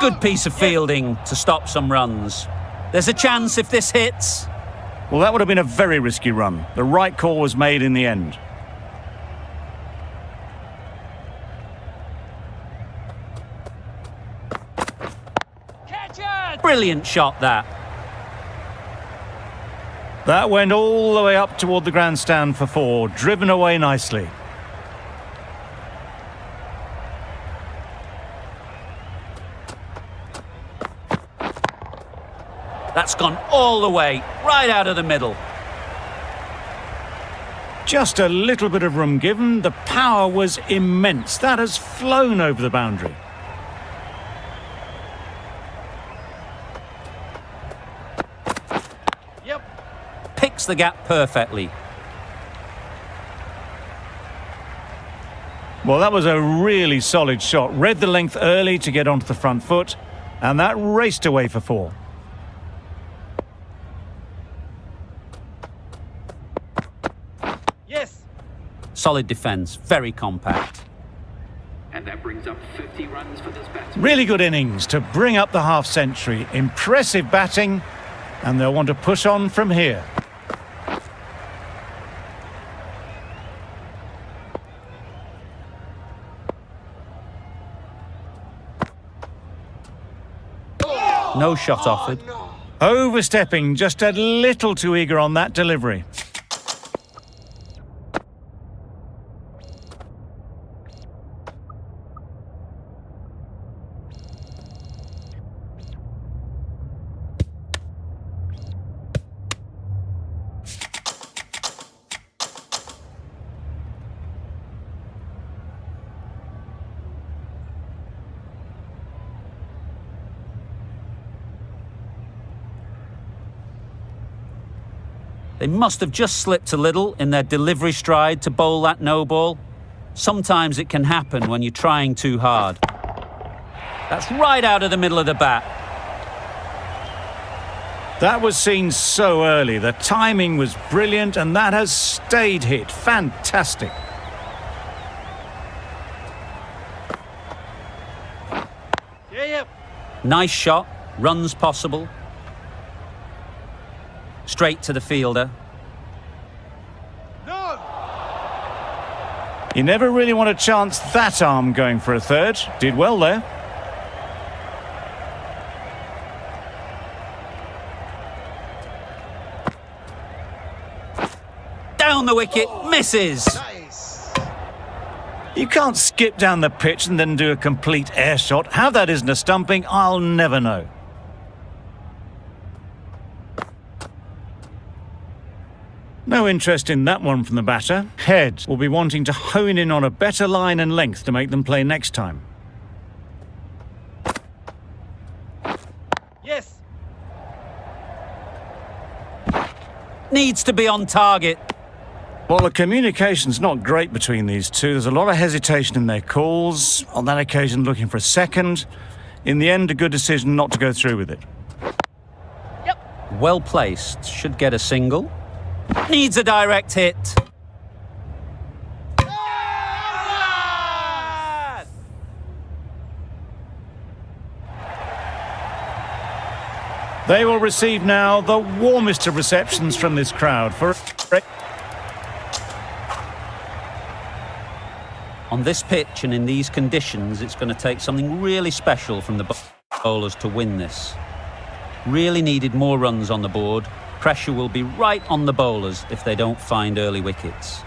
Good piece of fielding to stop some runs. There's a chance if this hits. Well, that would have been a very risky run. The right call was made in the end. Brilliant shot, that. That went all the way up toward the grandstand for 4, driven away nicely. That's gone all the way, right out of the middle. Just a little bit of room given. The power was immense. That has flown over the boundary. Picks the gap perfectly. Well, that was a really solid shot. Read the length early to get onto the front foot, and that raced away for 4. Yes. Solid defence, very compact. And that brings up 50 runs for this batsman. Really good innings to bring up the half-century. Impressive batting, and they'll want to push on from here. No shot offered. Overstepping, just a little too eager on that delivery. They must have just slipped a little in their delivery stride to bowl that no ball. Sometimes it can happen when you're trying too hard. That's right out of the middle of the bat. That was seen so early. The timing was brilliant, and that has stayed hit. Fantastic. Nice shot. Runs possible. Straight to the fielder. No! You never really want to chance that arm going for a third. Did well there. Down the wicket, misses. Nice. You can't skip down the pitch and then do a complete air shot. How that isn't a stumping, I'll never know. No interest in that one from the batter. Head will be wanting to hone in on a better line and length to make them play next time. Yes. Needs to be on target. Well, the communication's not great between these two. There's a lot of hesitation in their calls. On that occasion, looking for a second. In the end, a good decision not to go through with it. Well placed. Should get a single. Needs a direct hit. They will receive now the warmest of receptions from this crowd for... On this pitch and in these conditions, it's going to take something really special from the bowlers to win this. Really needed more runs on the board. Pressure will be right on the bowlers if they don't find early wickets.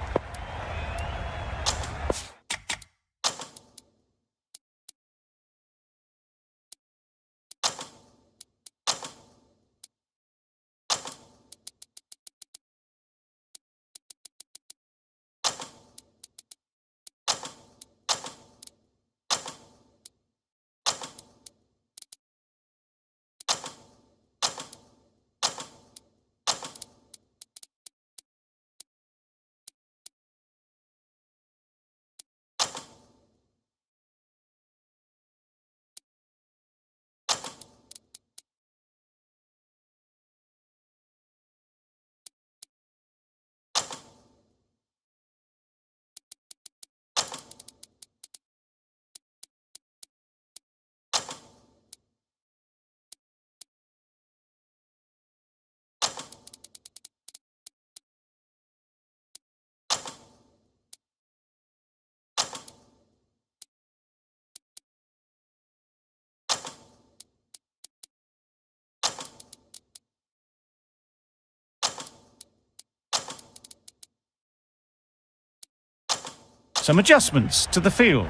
Some adjustments to the field.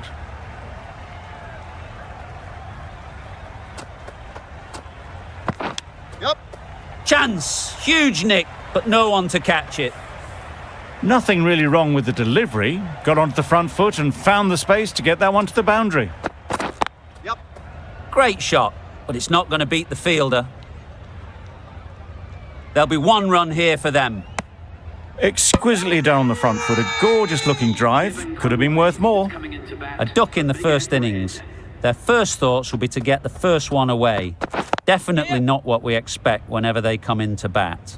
Chance! Huge nick, but no one to catch it. Nothing really wrong with the delivery. Got onto the front foot and found the space to get that one to the boundary. Great shot, but it's not going to beat the fielder. There'll be one run here for them. Exquisitely done on the front foot. A gorgeous looking drive. Could have been worth more. Coming into bat. A duck in the first innings. Their first thoughts will be to get the first one away. Definitely not what we expect whenever they come into bat.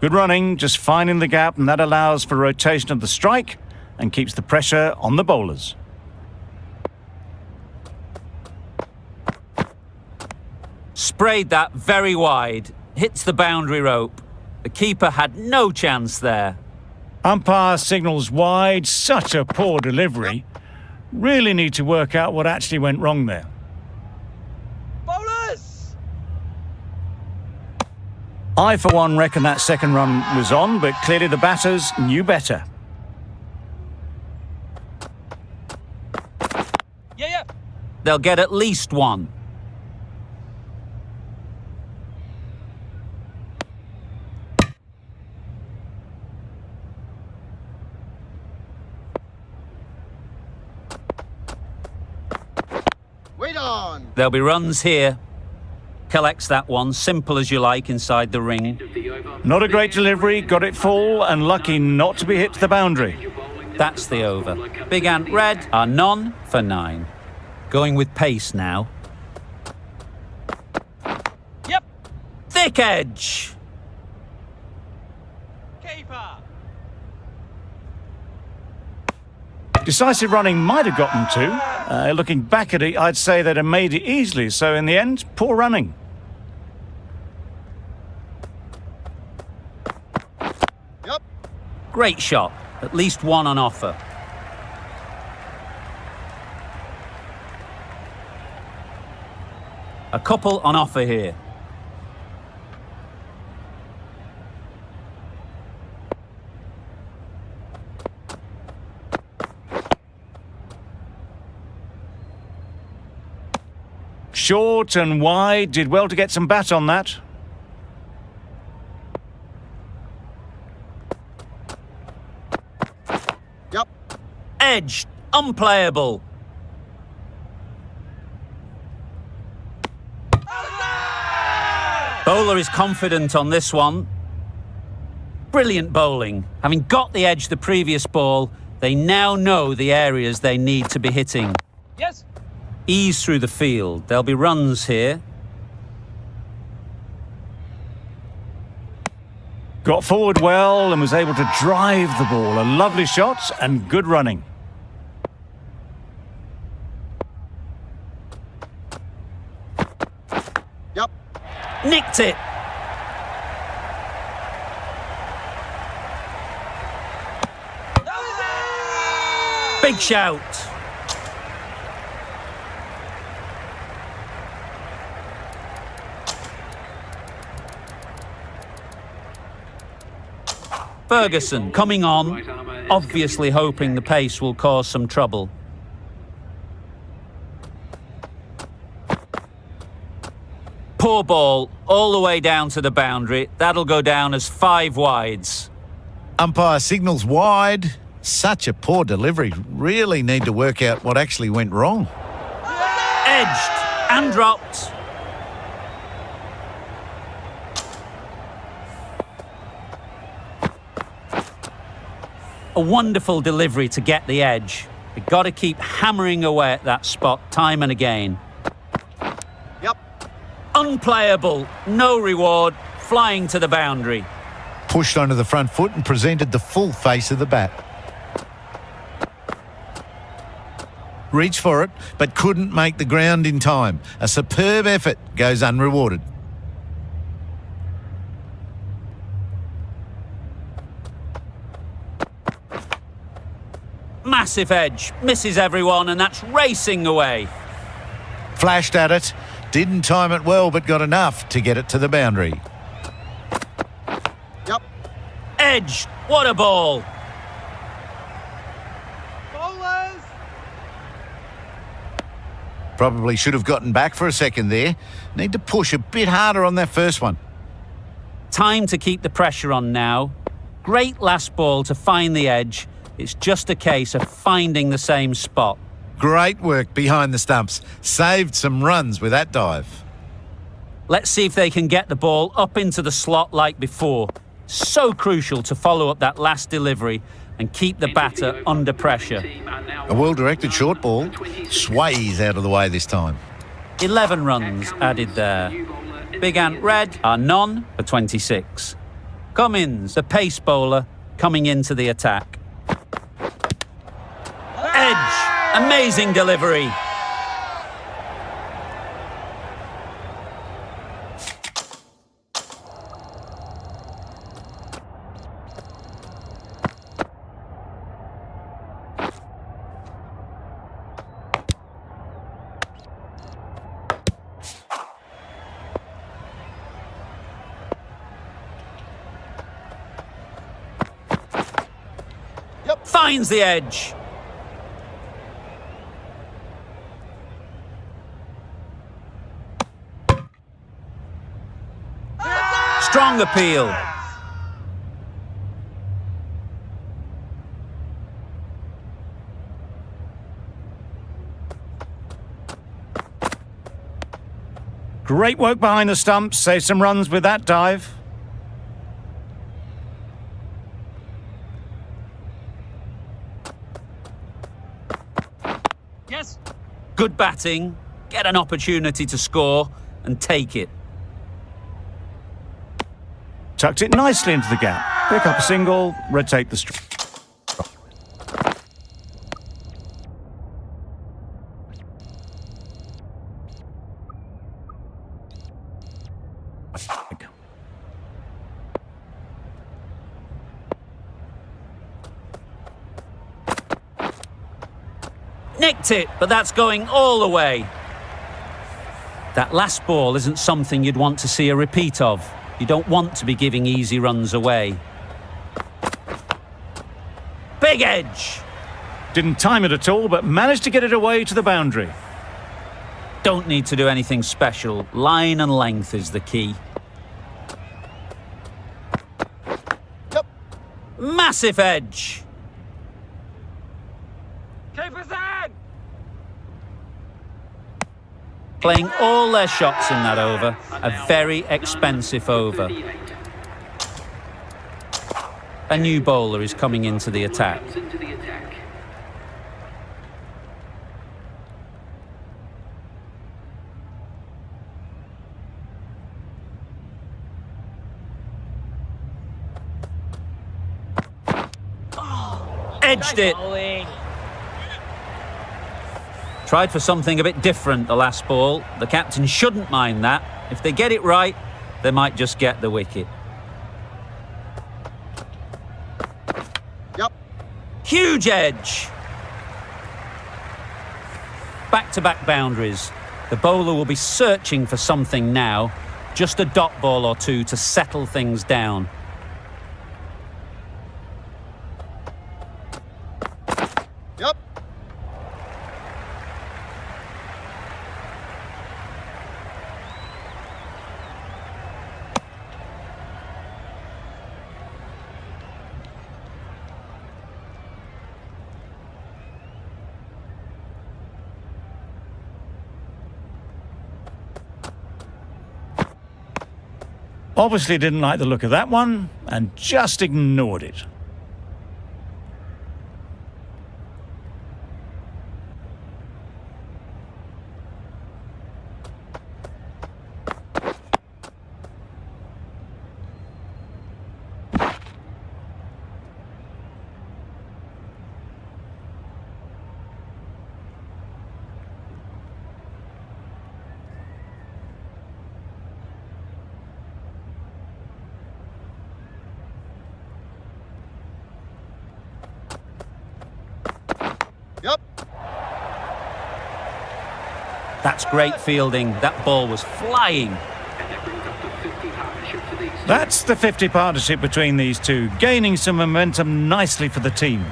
Good running, just finding the gap, and that allows for rotation of the strike and keeps the pressure on the bowlers. Sprayed that very wide. Hits the boundary rope. The keeper had no chance there. Umpire signals wide. Such a poor delivery. Really need to work out what actually went wrong there. Bowlers! I, for one, reckon that second run was on, but clearly the batters knew better. Yeah. They'll get at least one. Wait on. There'll be runs here. Collects that one, simple as you like, inside the ring. Of the over. Not a great delivery, got it full, and lucky not to be hit to the boundary. You're bowling the That's the number over. like a Big Ant Red are none for 9. Going with pace now. Yep. Thick edge. Keeper. Decisive running might have gotten two. Looking back at it, I'd say they'd have made it easily, so in the end, poor running. Yep. Great shot. At least one on offer. A couple on offer here. Short and wide, did well to get some bat on that. Yep. Edge. Unplayable. Bowler is confident on this one. Brilliant bowling. Having got the edge the previous ball, they now know the areas they need to be hitting. Yes. Ease through the field. There'll be runs here. Got forward well and was able to drive the ball. A lovely shot and good running. Yep. Nicked it. Big shout. Ferguson coming on, obviously hoping the pace will cause some trouble. Poor ball, all the way down to the boundary. That'll go down as 5 wides. Umpire signals wide. Such a poor delivery. Really need to work out what actually went wrong. Edged and dropped. A wonderful delivery to get the edge. You've got to keep hammering away at that spot time and again. Yep. Unplayable, no reward, flying to the boundary. Pushed onto the front foot and presented the full face of the bat. Reached for it, but couldn't make the ground in time. A superb effort goes unrewarded. Massive edge, misses everyone, and that's racing away. Flashed at it, didn't time it well, but got enough to get it to the boundary. Yep. Edge! What a ball! Bowlers! Probably should have gotten back for a second there. Need to push a bit harder on that first one. Time to keep the pressure on now. Great last ball to find the edge. It's just a case of finding the same spot. Great work behind the stumps. Saved some runs with that dive. Let's see if they can get the ball up into the slot like before. So crucial to follow up that last delivery and keep the batter under pressure. A well-directed short ball. Sways out of the way this time. 11 runs added there. Big Ant Red are none for 26. Cummins, the pace bowler, coming into the attack. Edge! Amazing delivery. Finds the edge. Strong appeal. Great work behind the stumps. Save some runs with that dive. Yes. Good batting. Get an opportunity to score and take it. Tucked it nicely into the gap. Pick up a single, rotate the strike. Nicked it, but that's going all the way. That last ball isn't something you'd want to see a repeat of. You don't want to be giving easy runs away. Big edge. Didn't time it at all, but managed to get it away to the boundary. Don't need to do anything special. Line and length is the key. Yep. Massive edge. Keeper's in! Playing all their shots in that over. A very expensive over. A new bowler is coming into the attack. Edged it. Tried for something a bit different the last ball. The captain shouldn't mind that. If they get it right, they might just get the wicket. Yep. Huge edge. Back-to-back boundaries. The bowler will be searching for something now. Just a dot ball or two to settle things down. Yep. Obviously didn't like the look of that one and just ignored it. Yep. That's great fielding. That ball was flying. And that brings up the 50 partnership for for these two. That's the 50 partnership between these two, gaining some momentum nicely for the team.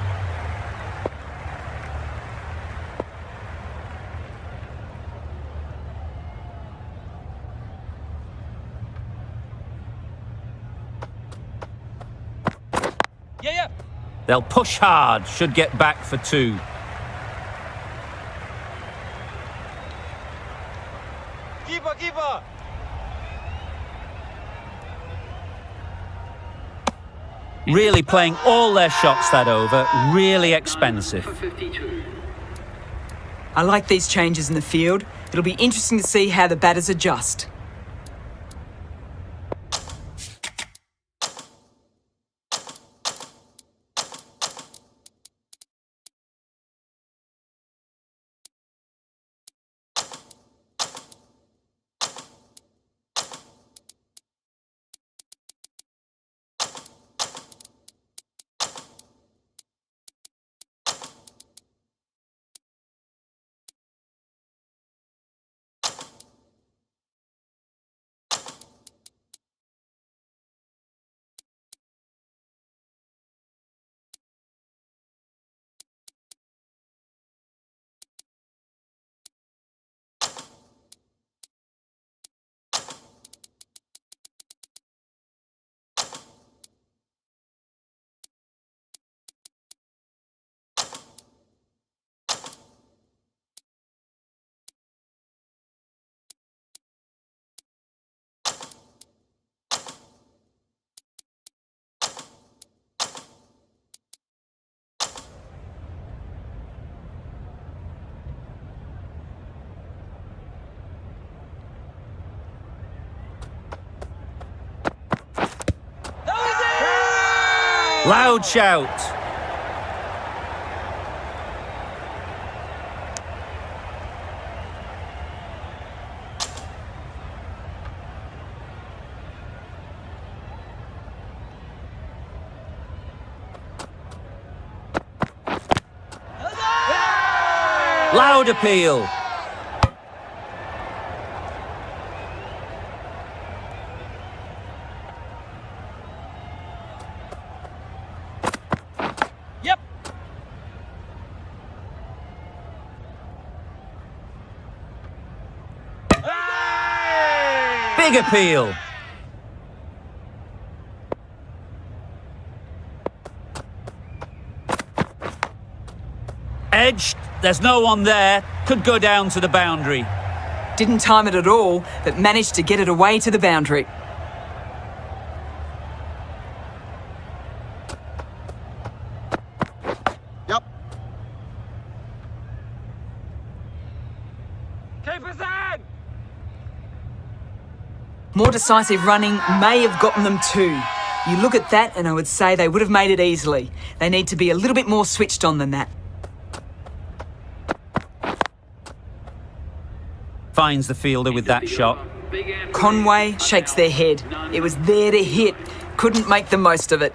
Yeah. They'll push hard, should get back for 2. Keeper. Really playing all their shots that over, really expensive. For 52. I like these changes in the field. It'll be interesting to see how the batters adjust. Loud shout. Loud appeal. Yep. Big appeal. Edged. There's no one there. Could go down to the boundary. Didn't time it at all, but managed to get it away to the boundary. Yep. Keeper's in. More decisive running may have gotten them 2. You look at that and I would say they would have made it easily. They need to be a little bit more switched on than that. Finds the fielder with that shot. Conway shakes their head. It was there to hit. Couldn't make the most of it.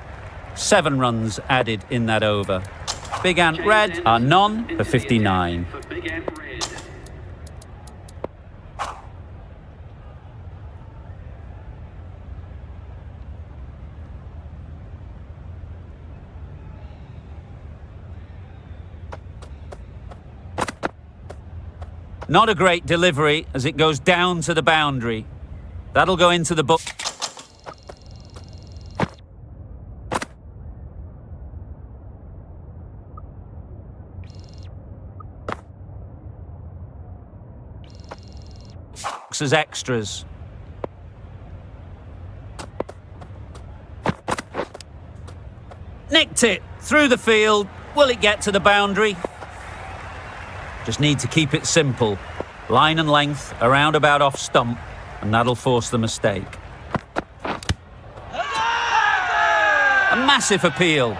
7 runs added in that over. Big Ant Red are none for 59. For Big Ant Red. Not a great delivery as it goes down to the boundary. That'll go into the book. As extras. Nicked it through the field. Will it get to the boundary? Just need to keep it simple. Line and length, around about off stump, and that'll force the mistake. A massive appeal.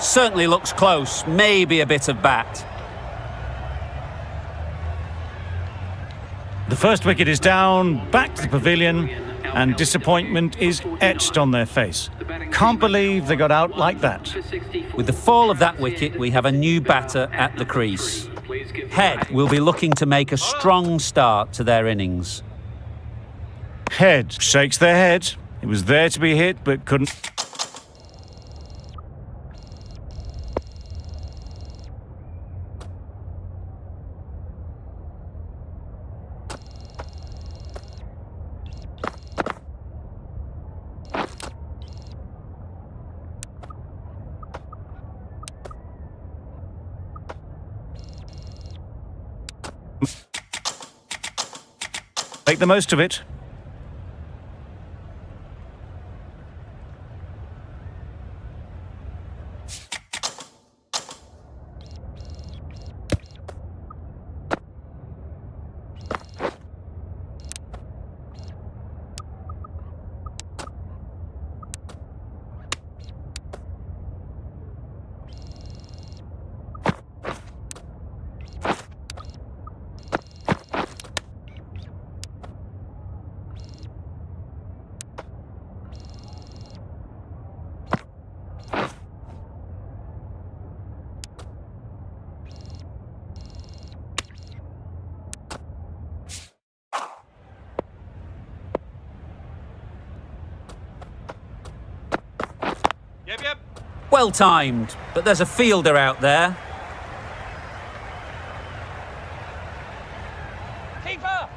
Certainly looks close, maybe a bit of bat. The first wicket is down, back to the pavilion, and disappointment is etched on their face. Can't believe they got out like that. With the fall of that wicket, we have a new batter at the crease. Head will be looking to make a strong start to their innings. Head shakes their head. It was there to be hit, but couldn't. Make the most of it. Yep, yep. Well timed, but there's a fielder out there. Keeper!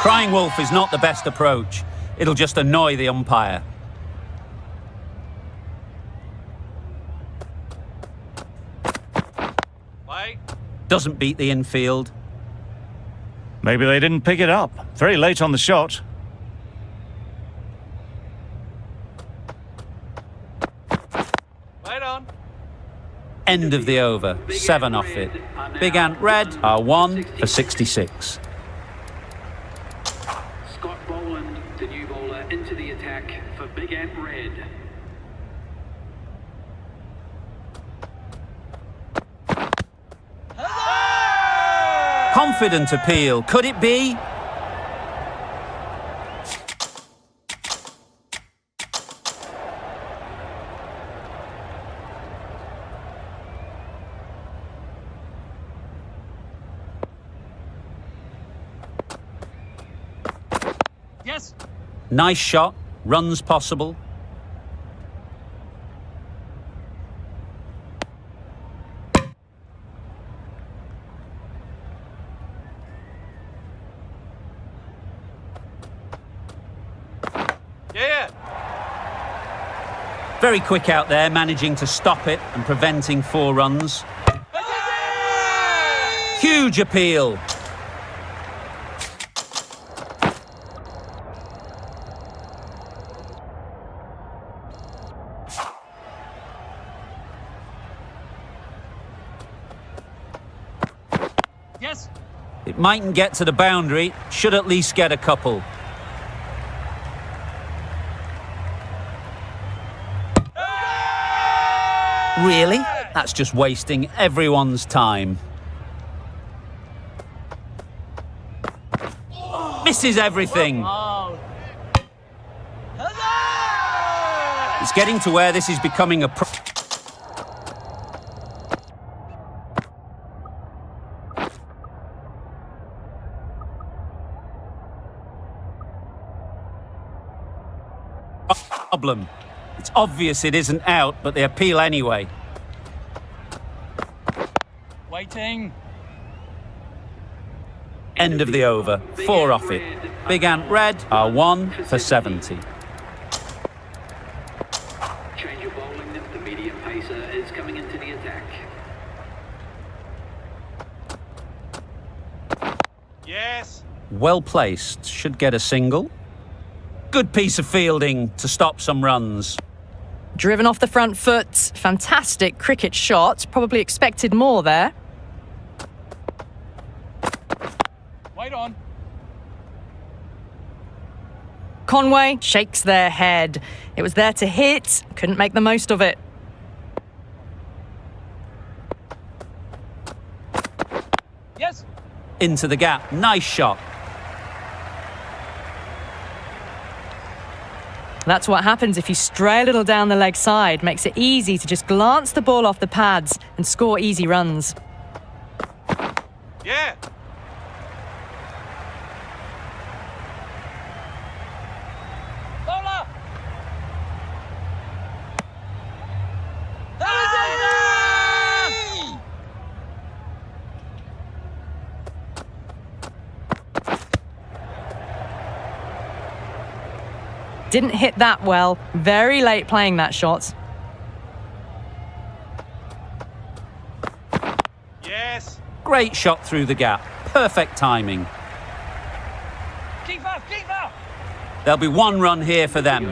Crying wolf is not the best approach. It'll just annoy the umpire. Play. Doesn't beat the infield. Maybe they didn't pick it up. Very late on the shot. Right on. End of the over. 7 off it. Big Ant Red are 1 for 66. Scott Boland, the new bowler, into the attack for Big Ant Red. Confident appeal. Could it be? Yes. Nice shot. Runs possible. Yeah. Very quick out there, managing to stop it and preventing 4 runs. Huge appeal. Yes. It mightn't get to the boundary, should at least get a couple. Really? That's just wasting everyone's time. Misses everything. It's getting to where this is becoming a problem. It's obvious it isn't out, but they appeal anyway. Waiting. End of the over. 4 off it. Big Ant Red are 1 for 70. Change of bowling. The medium pacer is coming into the attack. Yes. Well placed. Should get a single. Good piece of fielding to stop some runs. Driven off the front foot. Fantastic cricket shot. Probably expected more there. Wait on. Conway shakes their head. It was there to hit. Couldn't make the most of it. Yes. Into the gap. Nice shot. That's what happens if you stray a little down the leg side. Makes it easy to just glance the ball off the pads and score easy runs. Yeah. Didn't hit that well. Very late playing that shot. Yes. Great shot through the gap. Perfect timing. Keep up, keep up. There'll be one run here for them.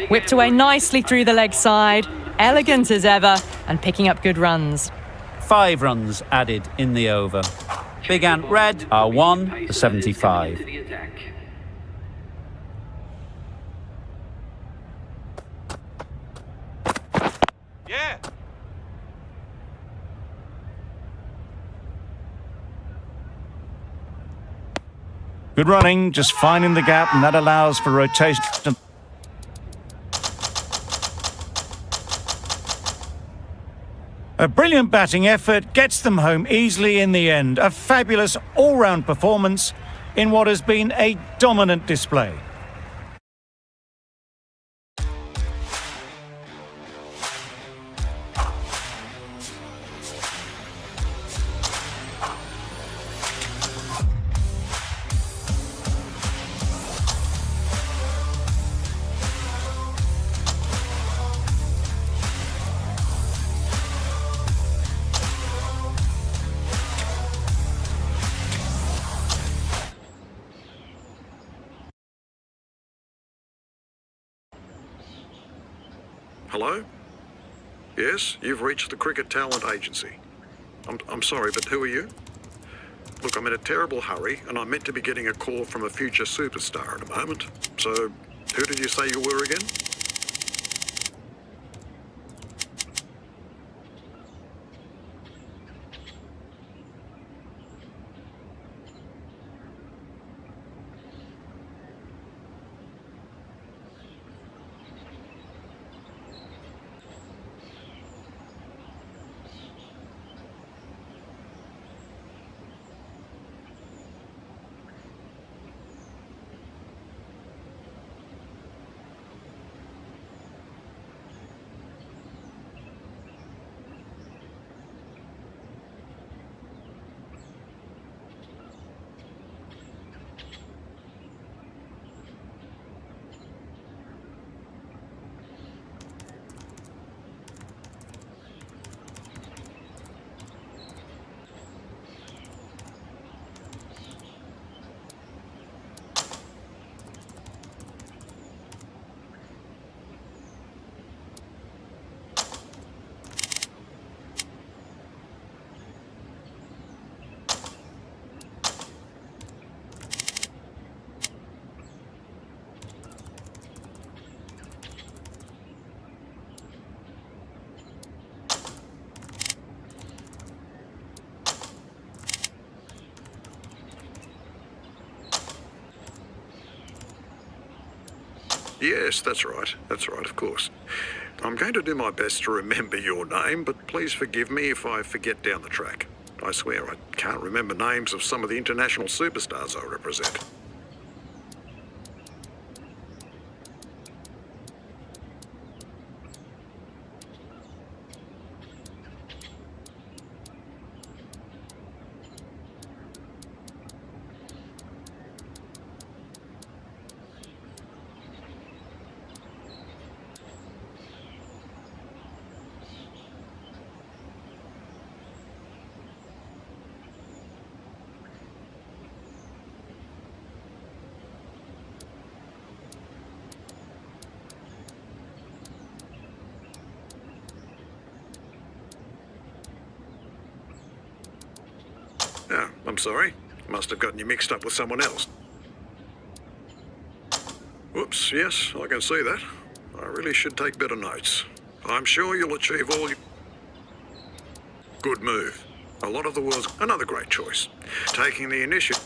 Whipped away nicely through the leg side. Elegant as ever and picking up good runs. 5 runs added in the over. Big Ant Red are 1 for 75. Into the attack. Yeah. Good running, just finding the gap, and that allows for rotation. A brilliant batting effort gets them home easily in the end. A fabulous all-round performance in what has been a dominant display. Hello? Yes, you've reached the Cricket Talent Agency. I'm sorry, but who are you? Look, I'm in a terrible hurry, and I'm meant to be getting a call from a future superstar at the moment. So, who did you say you were again? Yes, that's right, of course. I'm going to do my best to remember your name, but please forgive me if I forget down the track. I swear I can't remember names of some of the international superstars I represent. Oh, I'm sorry. Must have gotten you mixed up with someone else. Whoops, yes, I can see that. I really should take better notes. I'm sure you'll achieve all you... Good move. A lot of the world's... Another great choice. Taking the initiative...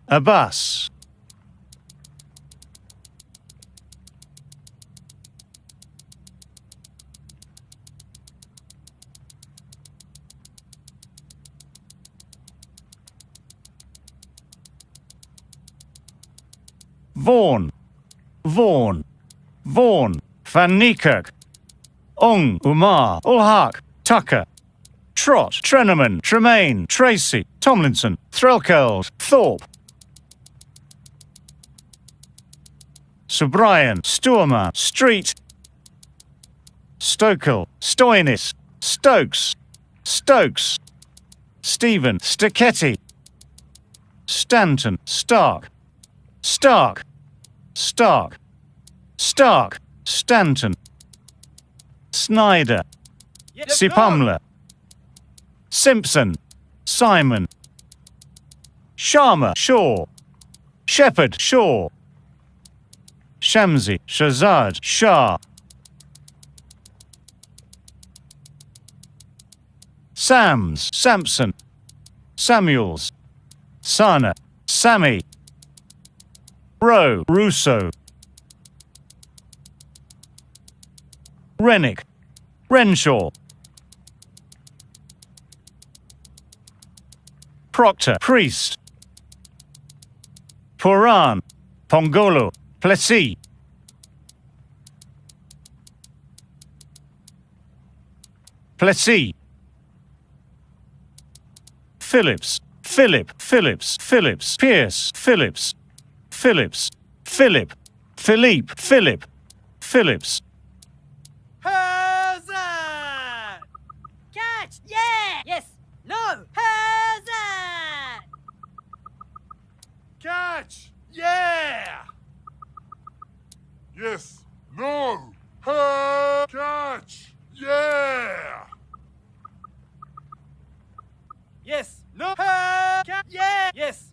Abbas. Vaughan. Vaughan. Vaughan. Van Niekerk. Ong. Umar. Ulhak. Tucker. Trott. Treneman. Tremaine. Tracy. Tomlinson. Threlkeld. Thorpe. Subrian. Stuarmer. Street. Stokel. Stoinis. Stokes. Stokes. Stephen. Sticchetti. Stanton. Stark. Stark. Stark. Stark. Stanton. Snyder. Sipamla. Simpson. Simon. Sharma. Shaw. Shepherd. Shaw. Shamsi. Shazad. Shah. Sams. Sampson. Samuels. Sana. Sammy. Rowe. Russo. Rennick. Renshaw. Proctor. Priest. Puran. Pongolo. Plessis. Plessis. Phillips. Philip. Phillips. Phillips. Pierce. Phillips. Phillips. Philip. Philippe. Philip. Phillips. Hazard! Catch! Yeah! Yes! No! Hazard! Catch! Yeah! Yes! No! Catch! Yeah! Yes! No! Catch! Yeah! Yes!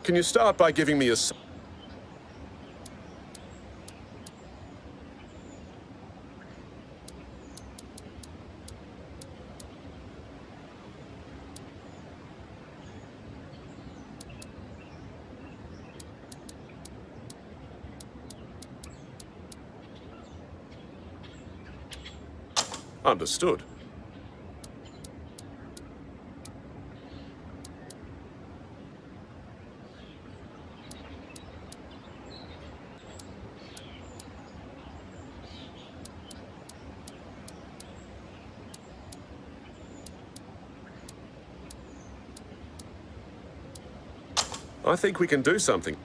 Can you start by giving me a... Understood. I think we can do something.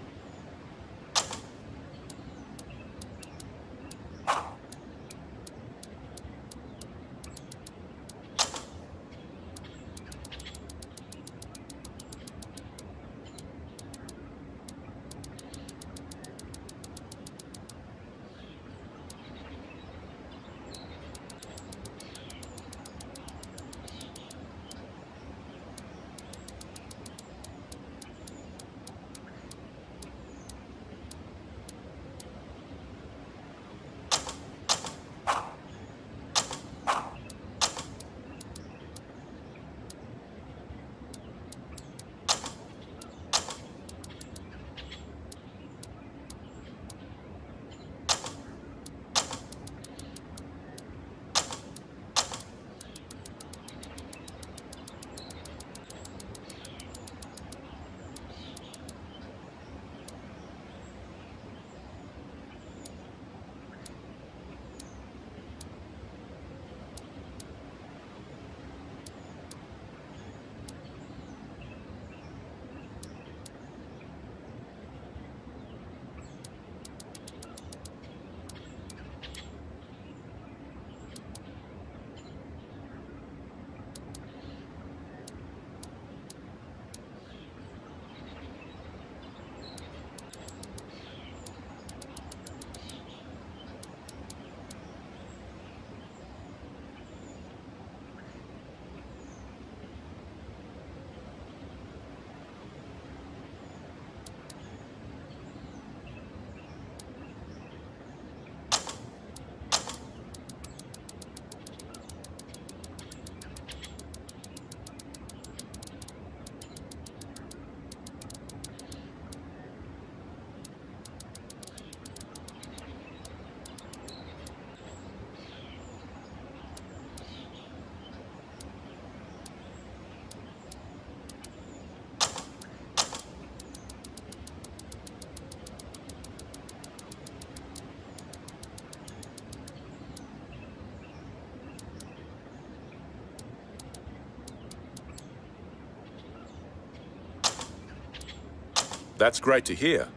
That's great to hear.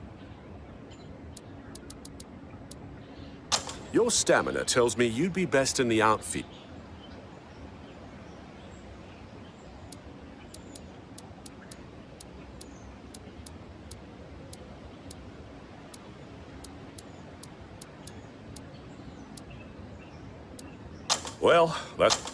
Your stamina tells me you'd be best in the outfield. Well, that's...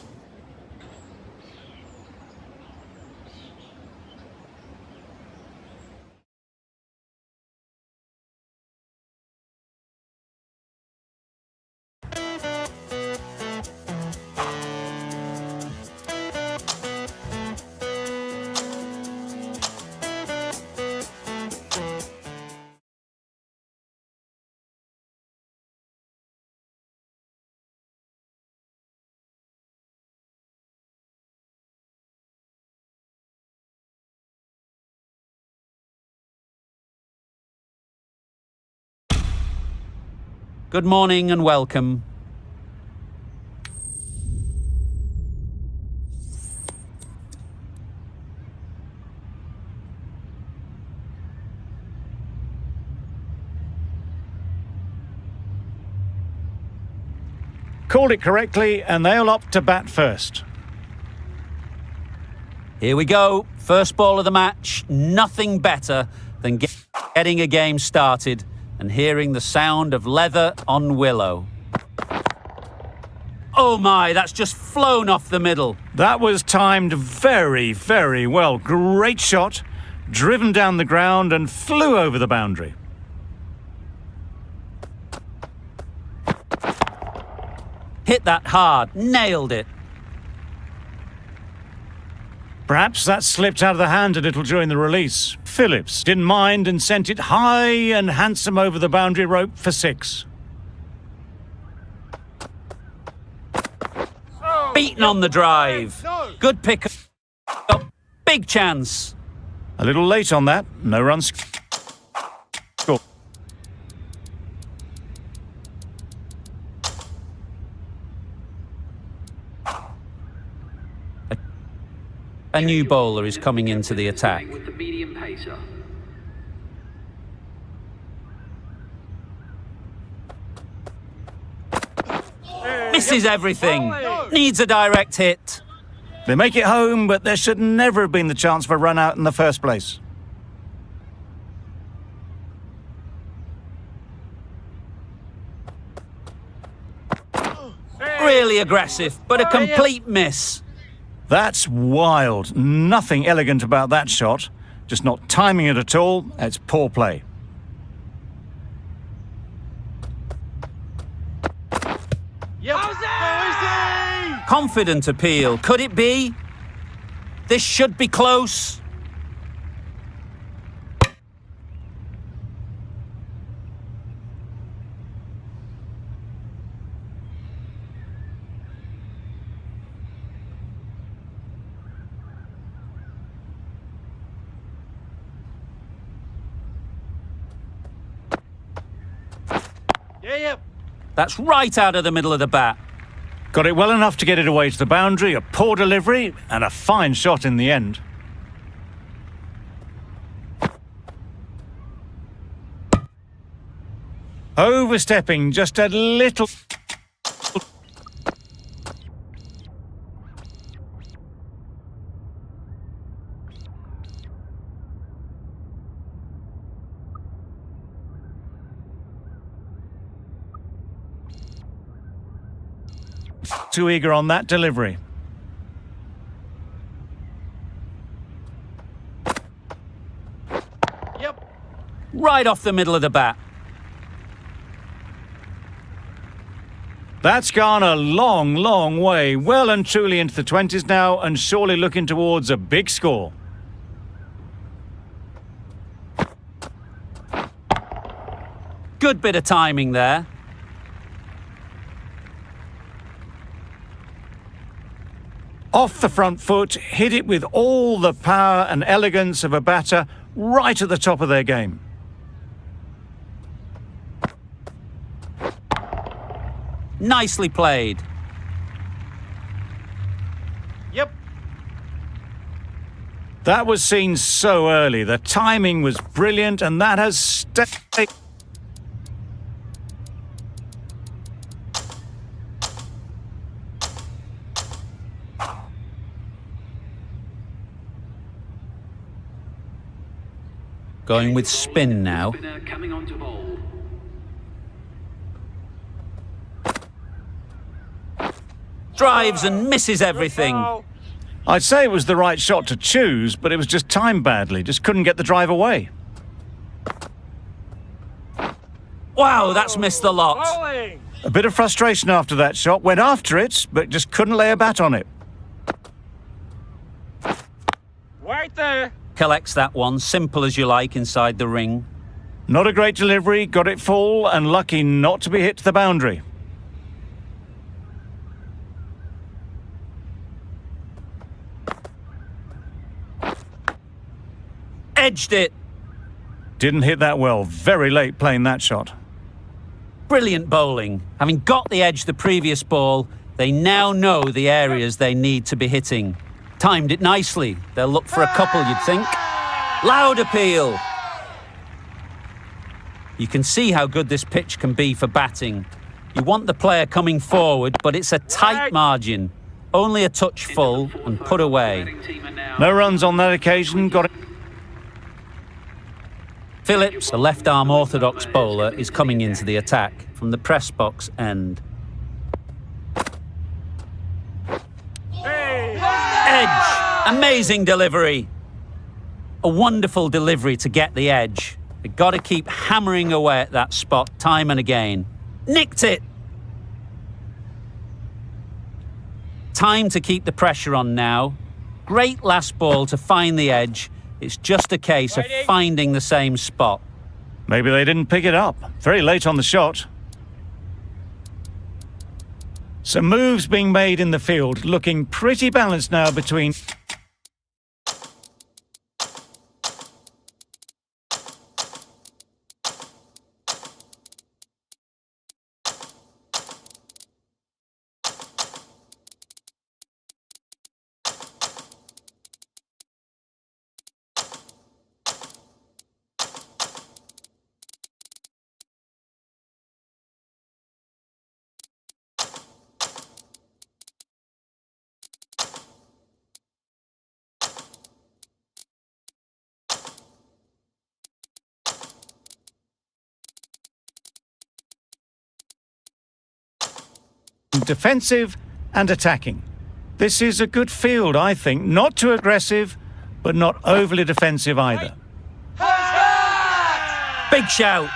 Good morning and welcome. Called it correctly, and they'll opt to bat first. Here we go. First ball of the match. Nothing better than getting a game started and hearing the sound of leather on willow. Oh my, that's just flown off the middle. That was timed very, very well. Great shot, driven down the ground and flew over the boundary. Hit that hard, nailed it. Perhaps that slipped out of the hand a little during the release. Phillips didn't mind and sent it high and handsome over the boundary rope for 6. Beaten on the drive. Good pick up. Big chance. A little late on that. No runs. Score. A new bowler is coming into the attack. With the medium pacer. Misses everything. Needs a direct hit. They make it home, but there should never have been the chance for a run out in the first place. Really aggressive, but a complete miss. That's wild. Nothing elegant about that shot. Just not timing it at all. It's poor play. Confident appeal. Could it be? This should be close. That's right out of the middle of the bat. Got it well enough to get it away to the boundary, a poor delivery, and a fine shot in the end. Overstepping just a little. Too eager on that delivery. Right off the middle of the bat. That's gone a long, long way. Well and truly into the 20s now, and surely looking towards a big score. Good bit of timing there. Off the front foot, hit it with all the power and elegance of a batter right at the top of their game. Nicely played. That was seen so early. The timing was brilliant, and that has stayed. Going with spin now. Spinner coming on to bowl. Drives and misses everything. I'd say it was the right shot to choose, but it was just timed badly. Just couldn't get the drive away. Wow, that's missed the lot. A bit of frustration after that shot. Went after it, but just couldn't lay a bat on it. Right there. Collects that one, simple as you like, inside the ring. Not a great delivery, got it full, and lucky not to be hit to the boundary. Edged it. Didn't hit that well. Very late playing that shot. Brilliant bowling. Having got the edge the previous ball, they now know the areas they need to be hitting. Timed it nicely. They'll look for a couple, you'd think. Loud appeal. You can see how good this pitch can be for batting. You want the player coming forward, but it's a tight margin. Only a touch full and put away. No runs on that occasion. Got it. Phillips, the left-arm orthodox bowler, is coming into the attack from the press box end. Edge! Amazing delivery. A wonderful delivery to get the edge. They've got to keep hammering away at that spot time and again. Nicked it! Time to keep the pressure on now. Great last ball to find the edge. It's just a case of finding the same spot. Maybe they didn't pick it up. Very late on the shot. Some moves being made in the field, looking pretty balanced now between... defensive and attacking. This is a good field, I think. Not too aggressive, but not overly defensive either. Big shout.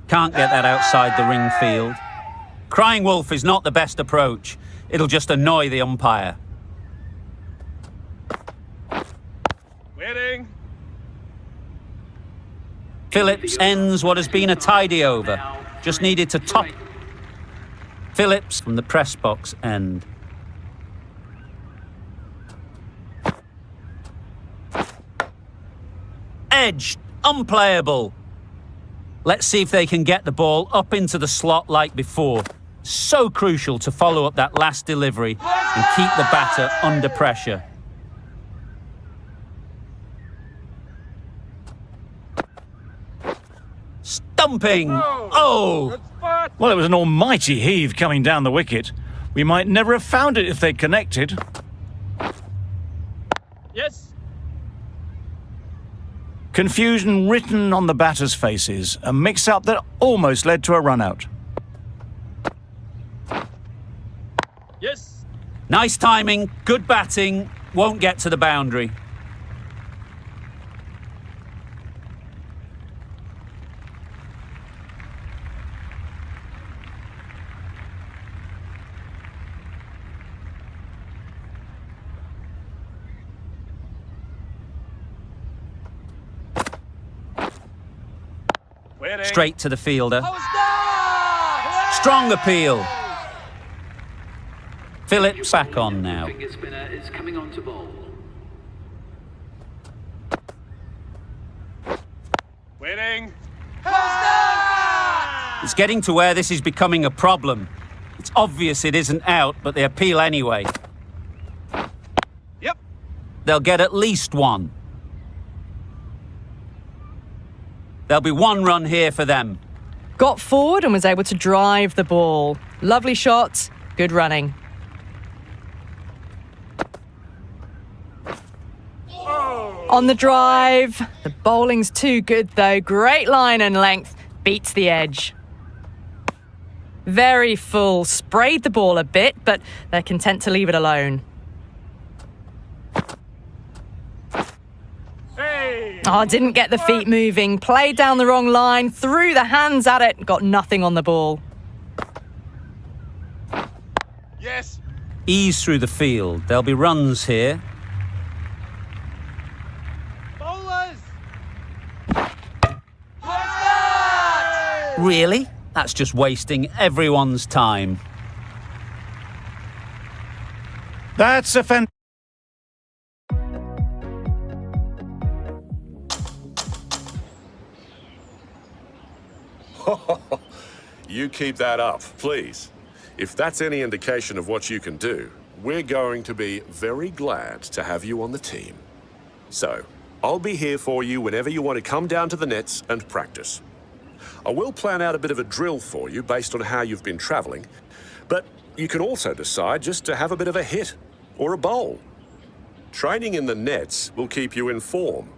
Can't get that outside the ring field. Crying wolf is not the best approach. It'll just annoy the umpire. Waiting. Phillips ends what has been a tidy over. Just needed to top. Phillips from the press box end. Edge, unplayable. Let's see if they can get the ball up into the slot like before. So crucial to follow up that last delivery and keep the batter under pressure. Stumping! Oh! Well, it was an almighty heave coming down the wicket. We might never have found it if they'd connected. Yes. Confusion written on the batters' faces. A mix-up that almost led to a run-out. Yes. Nice timing, good batting, won't get to the boundary. Waiting. Straight to the fielder. Strong appeal. Phillips back on now. Finger spinner is coming on to bowl. Waiting. It's getting to where this is becoming a problem. It's obvious it isn't out, but they appeal anyway. Yep. They'll get at least one. There'll be one run here for them. Got forward and was able to drive the ball. Lovely shot, good running. On the drive. The bowling's too good though. Great line and length. Beats the edge. Very full. Sprayed the ball a bit, but they're content to leave it alone. Hey! Oh, didn't get the feet moving. Played down the wrong line. Threw the hands at it. Got nothing on the ball. Yes. Ease through the field. There'll be runs here. Bowlers! Really? That's just wasting everyone's time. That's a fan. You keep that up, please. If that's any indication of what you can do, we're going to be very glad to have you on the team. So, I'll be here for you whenever you want to come down to the nets and practice. I will plan out a bit of a drill for you based on how you've been travelling, but you can also decide just to have a bit of a hit or a bowl. Training in the nets will keep you in form.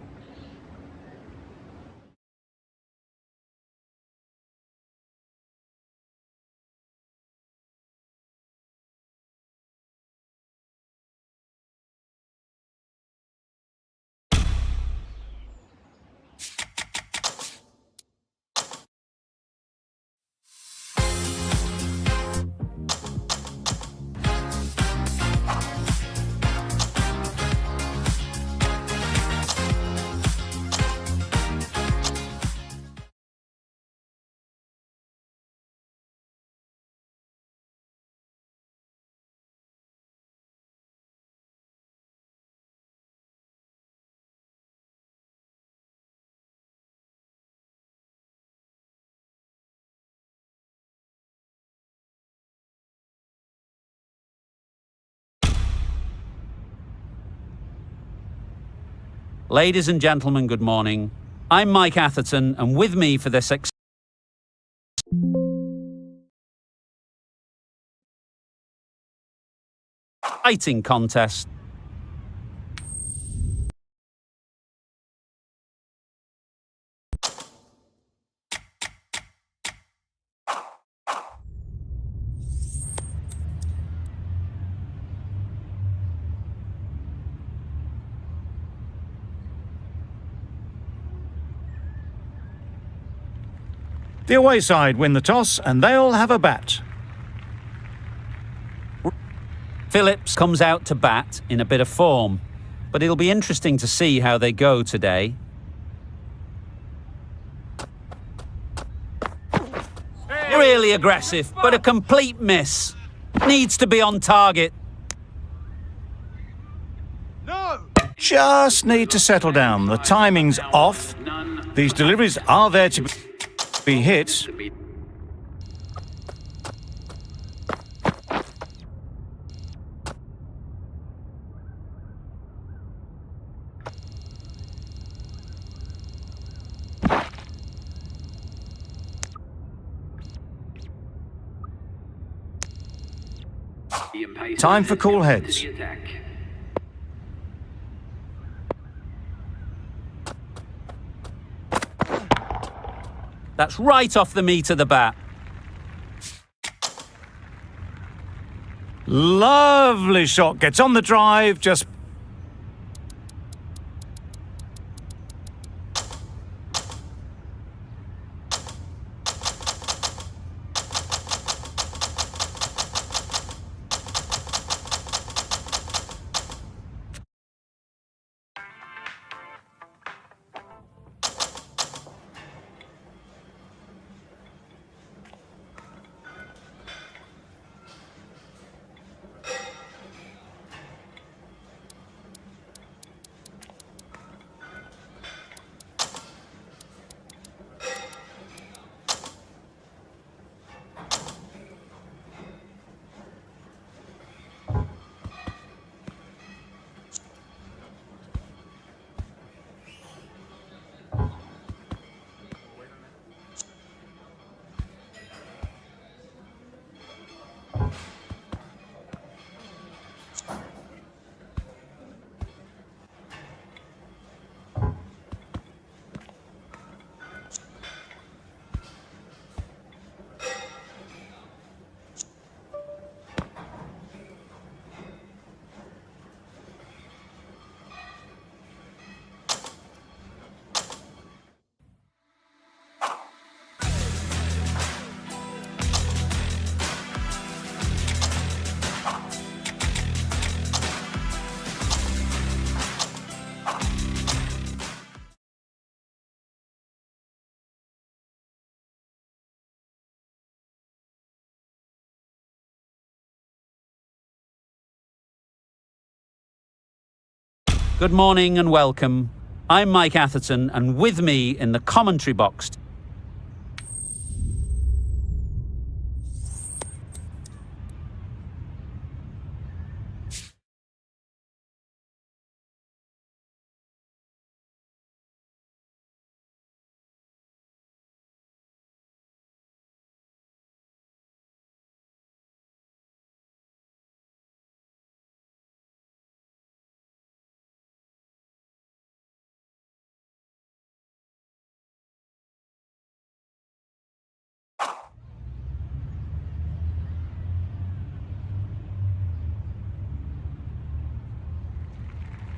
Ladies and gentlemen, good morning. I'm Mike Atherton, and with me for this exciting contest The away side win the toss and they'll have a bat. Phillips comes out to bat in a bit of form, but it'll be interesting to see how they go today. Really aggressive, but a complete miss. Needs to be on target. Just need to settle down. The timing's off. These deliveries are there to be hit. Time for cool heads. That's right off the meat of the bat. Lovely shot. Gets on the drive, just... Good morning and welcome. I'm Mike Atherton, and with me in the commentary box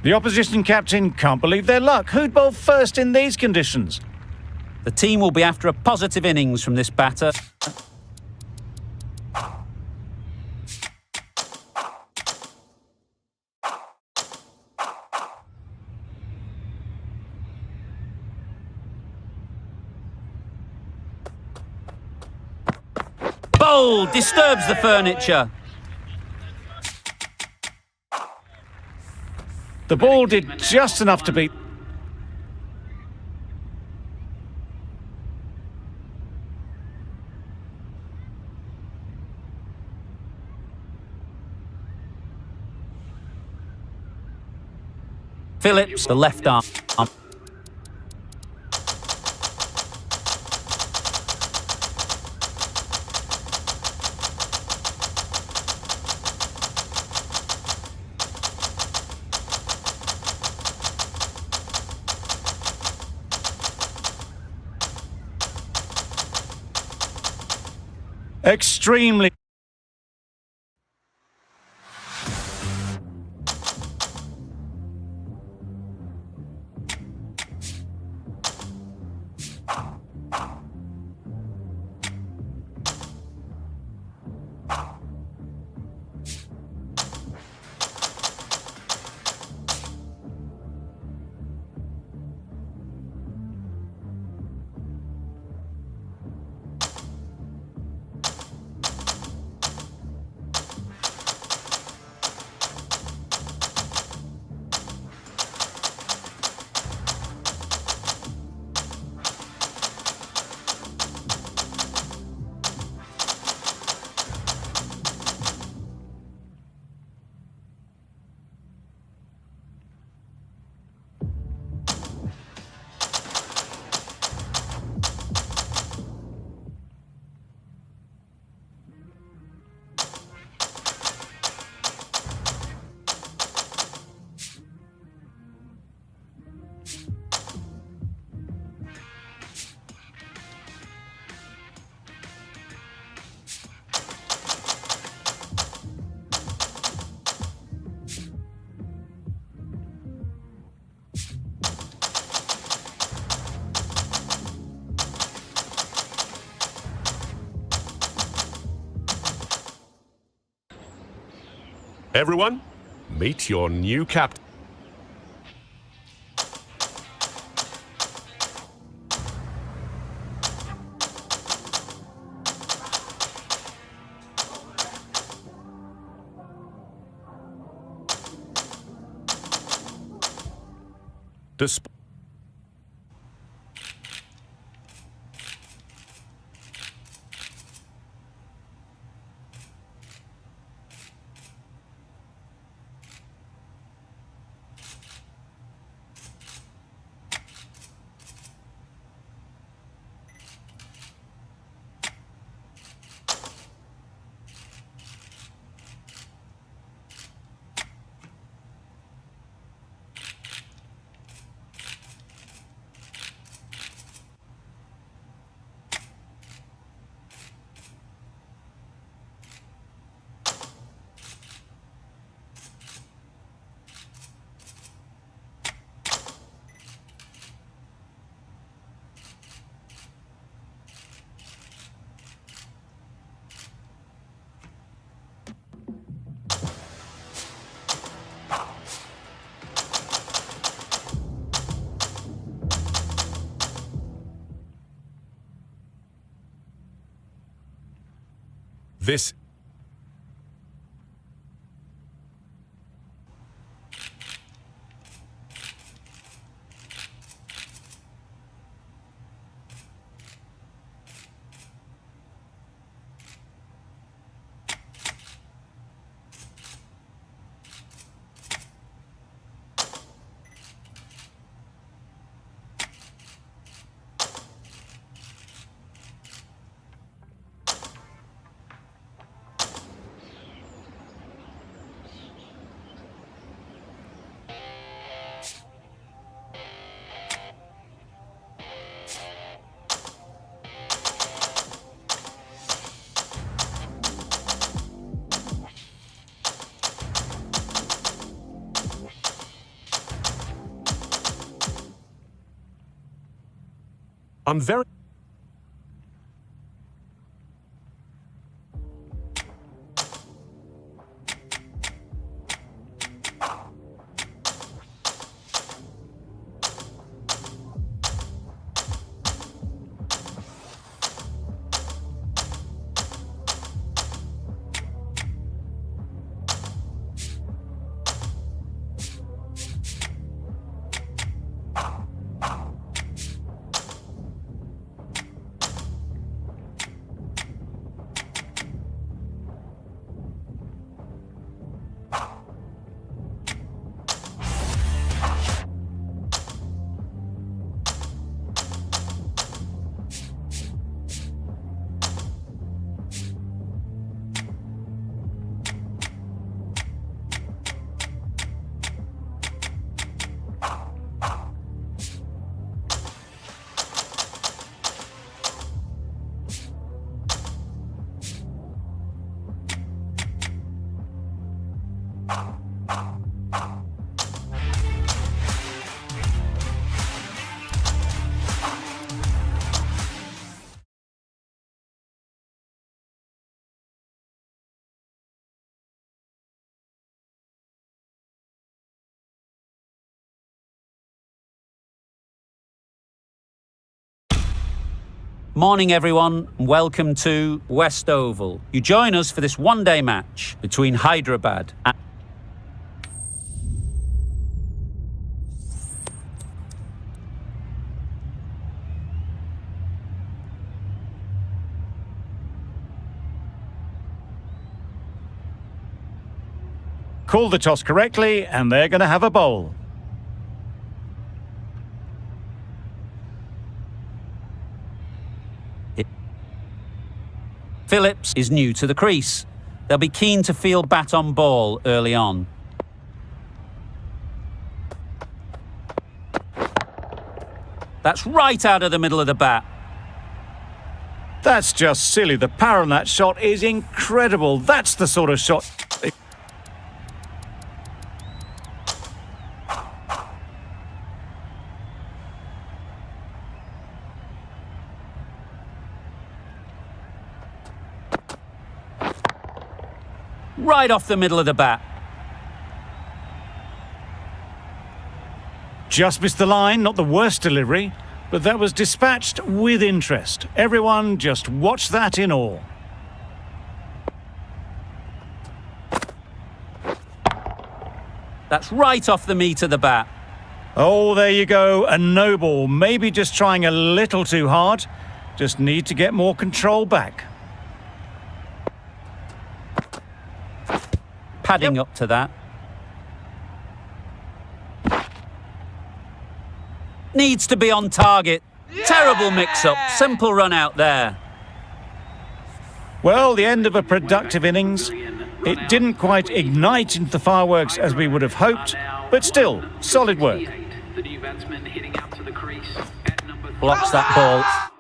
The opposition captain can't believe their luck. Who'd bowl first in these conditions? The team will be after a positive innings from this batter. Bold! Disturbs the furniture. The ball did just enough to beat. Phillips, the left arm. Extremely. Everyone, meet your new captain. Despite this I'm very... Morning, everyone. Welcome to West Oval. You join us for this one-day match between Hyderabad and... Called the toss correctly, and they're going to have a bowl. Phillips is new to the crease. They'll be keen to field bat on ball early on. That's right out of the middle of the bat. That's just silly. The power on that shot is incredible. That's the sort of shot... Right off the middle of the bat. Just missed the line, not the worst delivery, but that was dispatched with interest. Everyone just watch that in awe. That's right off the meat of the bat. Oh, there you go, a no ball. Maybe just trying a little too hard. Just need to get more control back. Padding up to that. Needs to be on target. Terrible mix-up. Simple run out there. Well, the end of a productive innings. It didn't quite ignite into the fireworks as we would have hoped, but still, solid work. The new batsman heading out to the crease at number 3. Blocks that ball.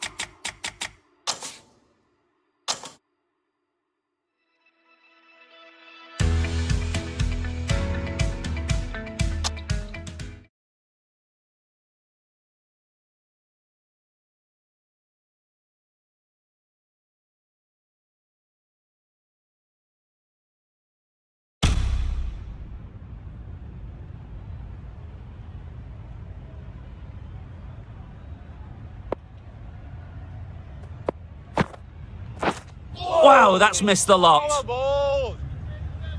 Wow, that's missed the lot. Ball.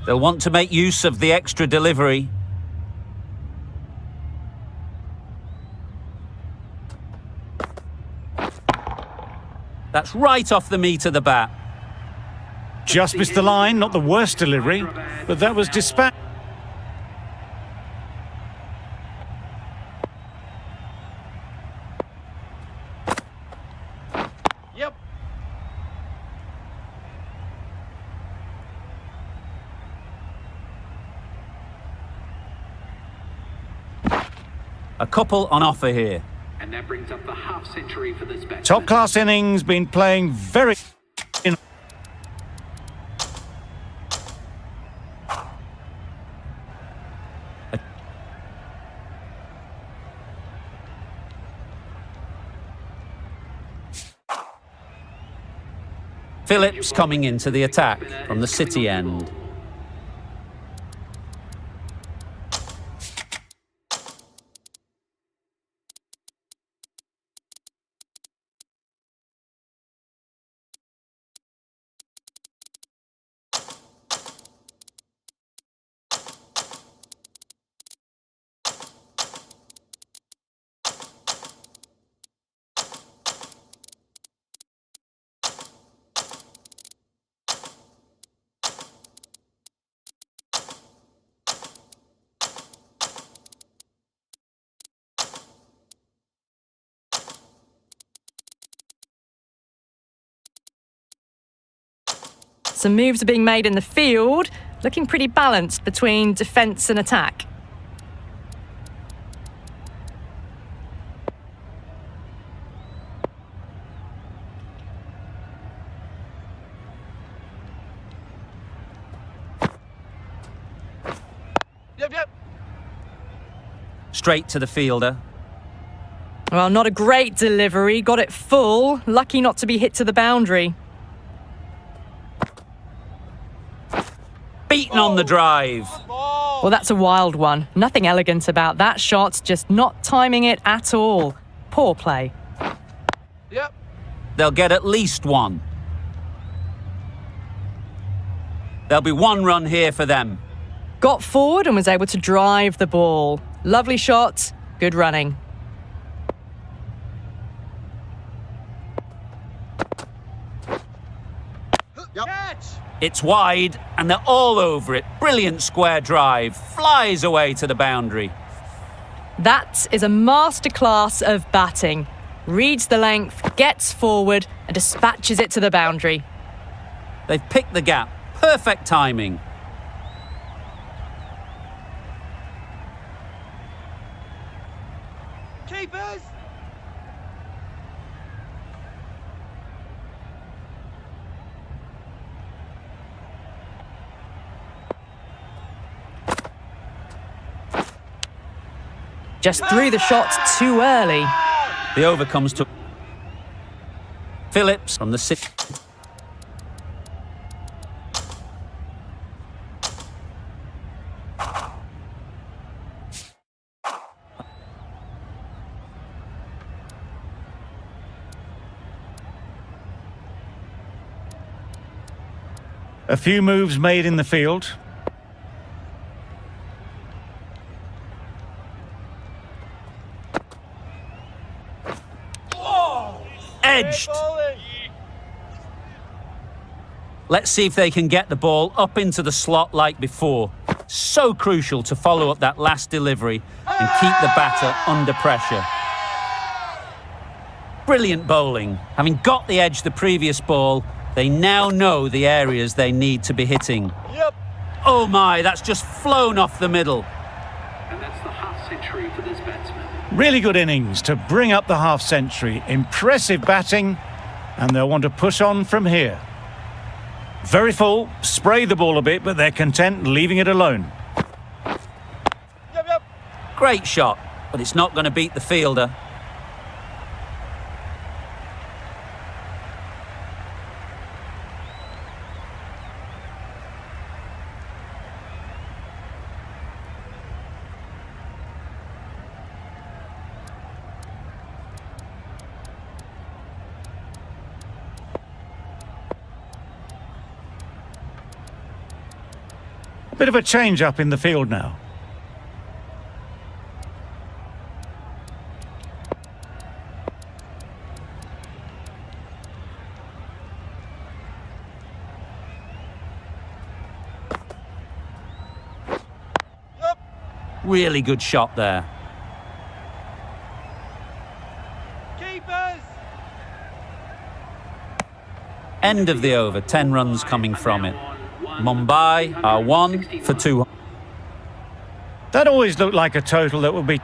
They'll want to make use of the extra delivery. That's right off the meat of the bat. Just missed the line, not the worst delivery, but that was dispatched. Yep. A couple on offer here. And that brings up the half century for this batsman. Top class innings, been playing very... Phillips coming into the attack from the City end. Some moves are being made in the field, looking pretty balanced between defence and attack. Yep. Straight to the fielder. Well, not a great delivery, got it full, lucky not to be hit to the boundary. Beaten on the drive. Well, that's a wild one. Nothing elegant about that shot, just not timing it at all. Poor play. Yep. They'll get at least one. There'll be one run here for them. Got forward and was able to drive the ball. Lovely shot, good running. Catch. It's wide, and they're all over it. Brilliant square drive. Flies away to the boundary. That is a masterclass of batting. Reads the length, gets forward, and dispatches it to the boundary. They've picked the gap. Perfect timing. Keepers. Just threw the shot too early. The over comes to Phillips from the City. A few moves made in the field. Edged. Let's see if they can get the ball up into the slot like before. So crucial to follow up that last delivery and keep the batter under pressure. Brilliant bowling. Having got the edge the previous ball, they now know the areas they need to be hitting. Yep. Oh my, that's just flown off the middle. And that's the half century for this batsman. Really good innings to bring up the half century. Impressive batting, and they'll want to push on from here. Very full, spray the ball a bit, but they're content leaving it alone. Yep. Great shot, but it's not going to beat the fielder. Bit of a change up in the field now. Yep. Really good shot there. Keepers. End of the over, 10 runs coming from it. Mumbai are 1 for 2. That always looked like a total that would be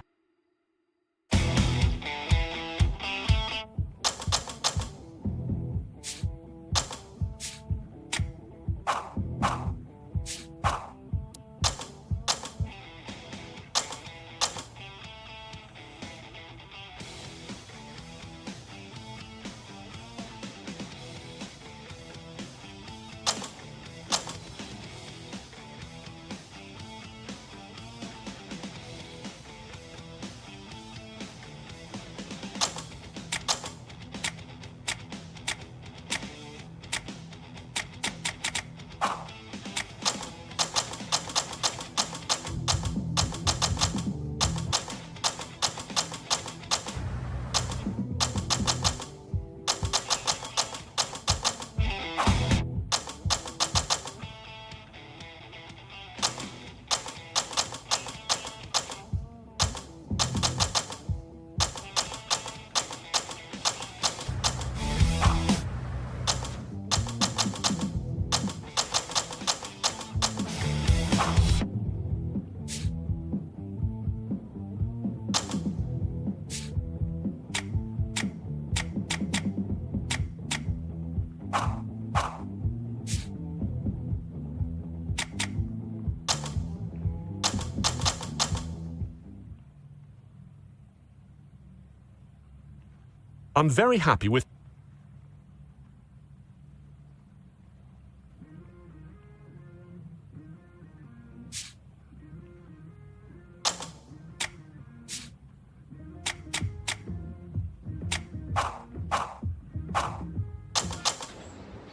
I'm very happy with...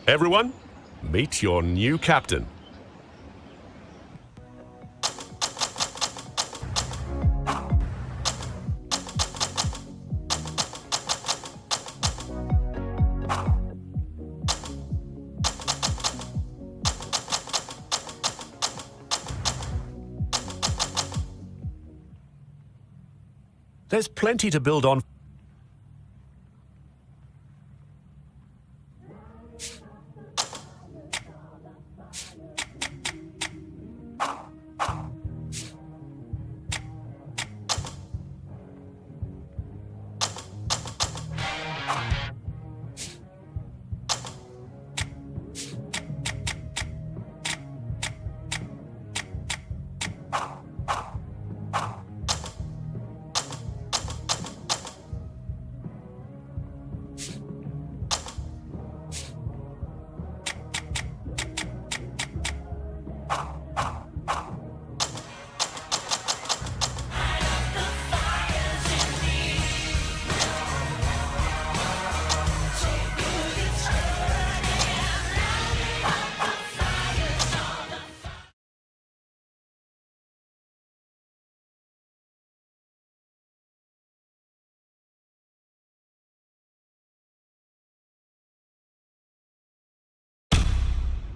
Everyone, meet your new captain. There's plenty to build on.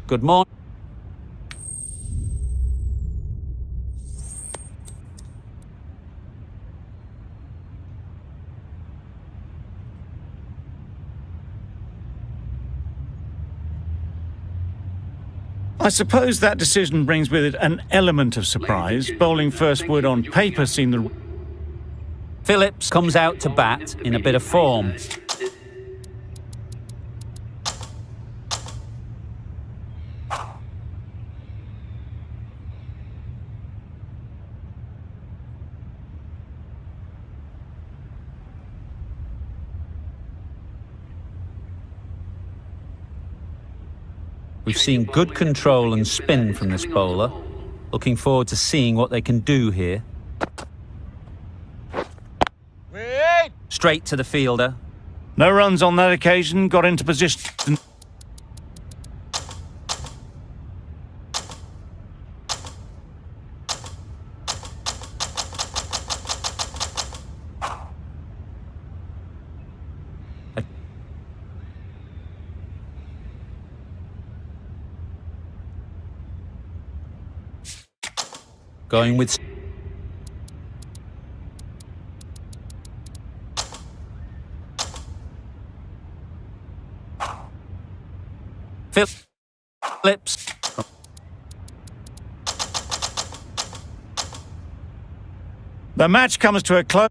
Good morning. I suppose that decision brings with it an element of surprise. Bowling first would on paper seem the... Phillips comes out to bat in a bit of form. We've seen good control and spin from this bowler. Looking forward to seeing what they can do here. Wait! Straight to the fielder. No runs on that occasion, got into position... Going with... Phillips. The match comes to a close.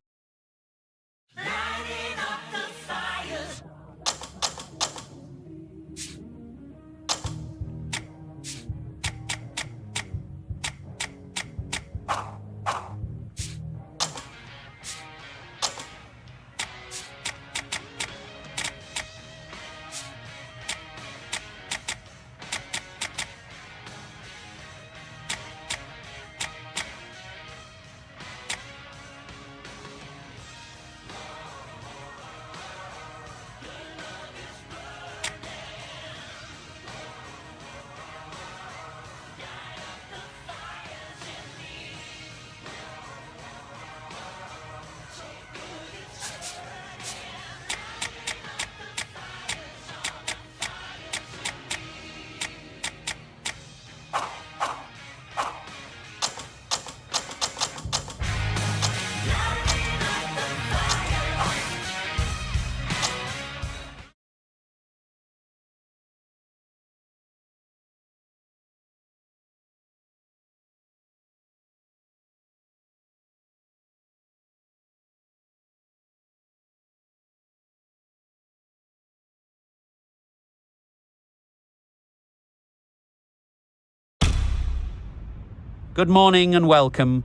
Good morning and welcome.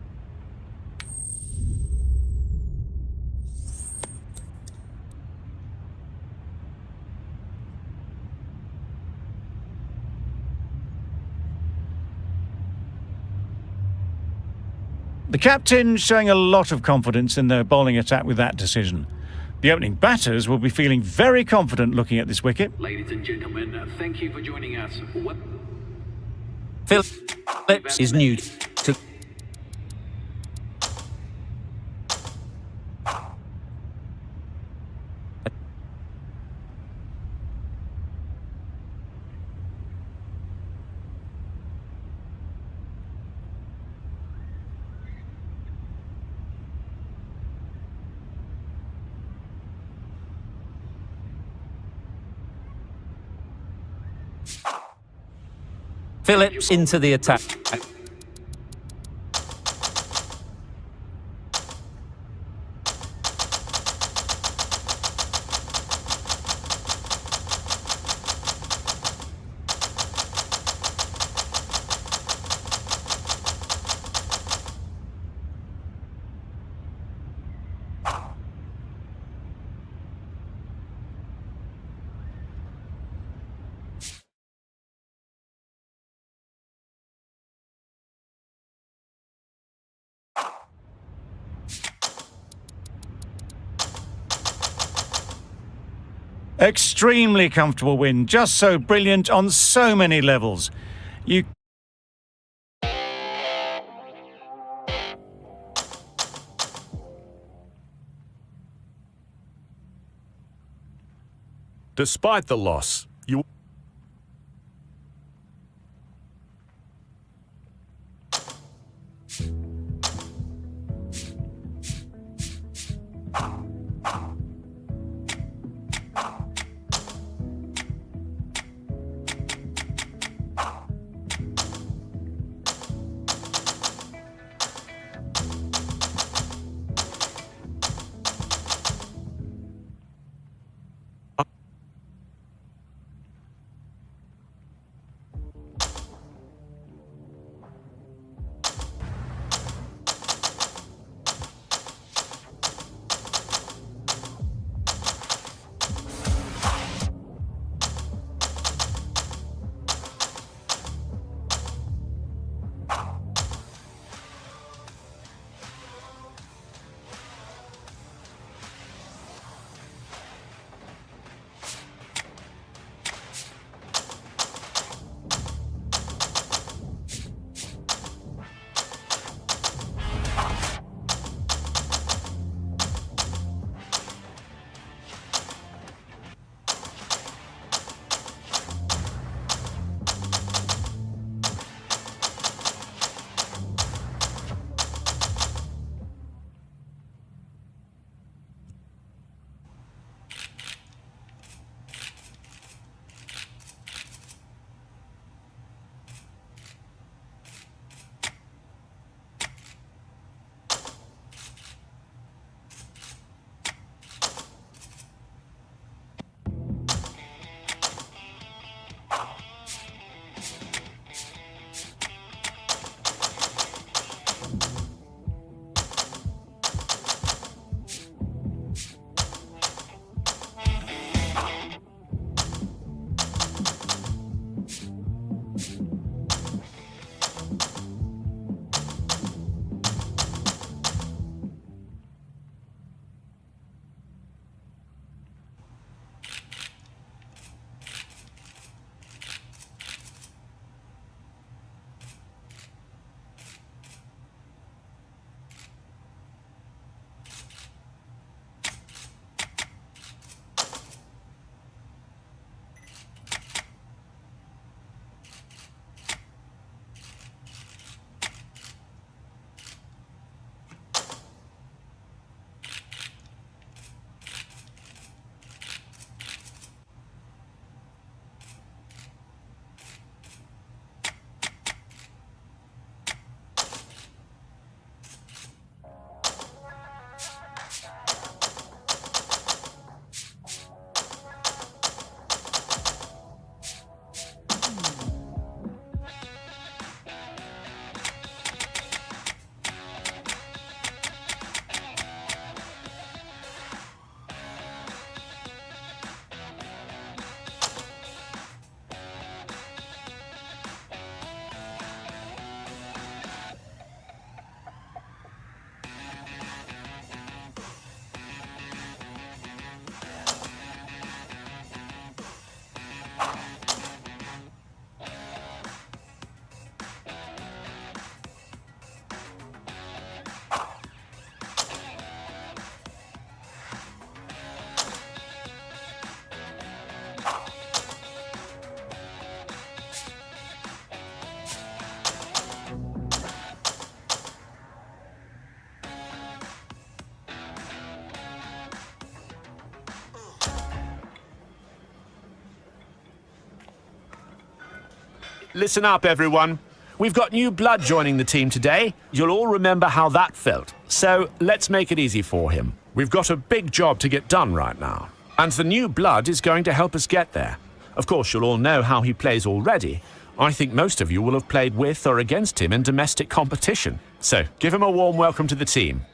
The captain showing a lot of confidence in their bowling attack with that decision. The opening batters will be feeling very confident looking at this wicket. Ladies and gentlemen, thank you for joining us. Phillips is new to... Phillips into the attack. Extremely comfortable win, just so brilliant on so many levels. You Despite the loss, you... Listen up, everyone. We've got new blood joining the team today. You'll all remember how that felt. So let's make it easy for him. We've got a big job to get done right now. And the new blood is going to help us get there. Of course, you'll all know how he plays already. I think most of you will have played with or against him in domestic competition. So give him a warm welcome to the team.